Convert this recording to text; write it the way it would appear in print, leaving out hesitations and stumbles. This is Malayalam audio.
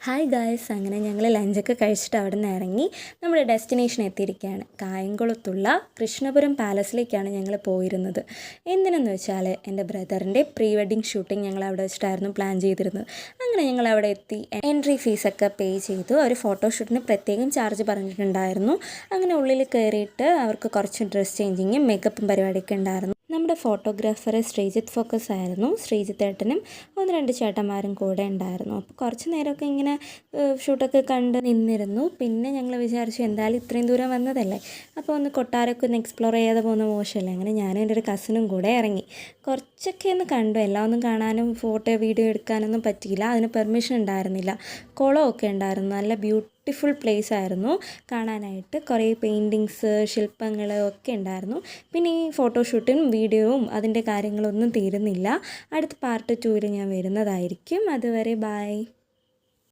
ഹായ് ഗായ്സ്, അങ്ങനെ ഞങ്ങൾ ലഞ്ചൊക്കെ കഴിച്ചിട്ട് അവിടെ നിന്ന് ഇറങ്ങി നമ്മുടെ ഡെസ്റ്റിനേഷൻ എത്തിയിരിക്കുകയാണ്. കായംകുളത്തുള്ള കൃഷ്ണപുരം പാലസിലേക്കാണ് ഞങ്ങൾ പോയിരുന്നത്. എന്തിനെന്ന് വെച്ചാൽ എൻ്റെ ബ്രദറിൻ്റെ പ്രീ വെഡ്ഡിങ് ഷൂട്ടിംഗ് ഞങ്ങൾ അവിടെ വെച്ചിട്ടായിരുന്നു പ്ലാൻ ചെയ്തിരുന്നത്. അങ്ങനെ ഞങ്ങൾ അവിടെ എത്തി എൻട്രി ഫീസൊക്കെ പേ ചെയ്തു. ഒരു ഫോട്ടോഷൂട്ടിന് പ്രത്യേകം ചാർജ് പറഞ്ഞിട്ടുണ്ടായിരുന്നു. അങ്ങനെ ഉള്ളിൽ കയറിയിട്ട് അവർക്ക് കുറച്ച് ഡ്രസ് ചേഞ്ചിങ്ങും മേക്കപ്പും പരിപാടിയൊക്കെ ഉണ്ടായിരുന്നു. നമ്മുടെ ഫോട്ടോഗ്രാഫർ ശ്രീജിത്ത് ഫോക്കസ് ആയിരുന്നു. ശ്രീജിത്ത് ഏട്ടനും 1-2 ചേട്ടന്മാരും കൂടെ ഉണ്ടായിരുന്നു. അപ്പോൾ കുറച്ച് നേരമൊക്കെ ഇങ്ങനെ ഷൂട്ടൊക്കെ കണ്ട് നിന്നിരുന്നു. പിന്നെ ഞങ്ങൾ വിചാരിച്ചു എന്തായാലും ഇത്രയും ദൂരം വന്നതല്ലേ, അപ്പോൾ ഒന്ന് കൊട്ടാരമൊക്കെ ഒന്ന് എക്സ്പ്ലോർ ചെയ്യാതെ പോകുന്ന മോശമല്ലേ. അങ്ങനെ ഞാനും എൻ്റെ ഒരു കസിനും കൂടെ ഇറങ്ങി. കുറച്ചൊക്കെ ഒന്ന് കണ്ടു. എല്ലാം ഒന്നും കാണാനും ഫോട്ടോ വീഡിയോ എടുക്കാനൊന്നും പറ്റിയില്ല, അതിന് പെർമിഷൻ ഉണ്ടായിരുന്നില്ല. കുളമൊക്കെ ഉണ്ടായിരുന്നു, നല്ല ബ്യൂട്ടിഫുൾ പ്ലേസ് ആയിരുന്നു കാണാനായിട്ട്. കുറേ പെയിൻറ്റിങ്സ്, ശില്പങ്ങൾ ഒക്കെ ഉണ്ടായിരുന്നു. പിന്നെ ഈ ഫോട്ടോഷൂട്ടും വീഡിയോവും അതിൻ്റെ കാര്യങ്ങളൊന്നും തീരുന്നില്ല. അടുത്ത പാർട്ട് 2 ഞാൻ വരുന്നതായിരിക്കും. അതുവരെ ബൈ.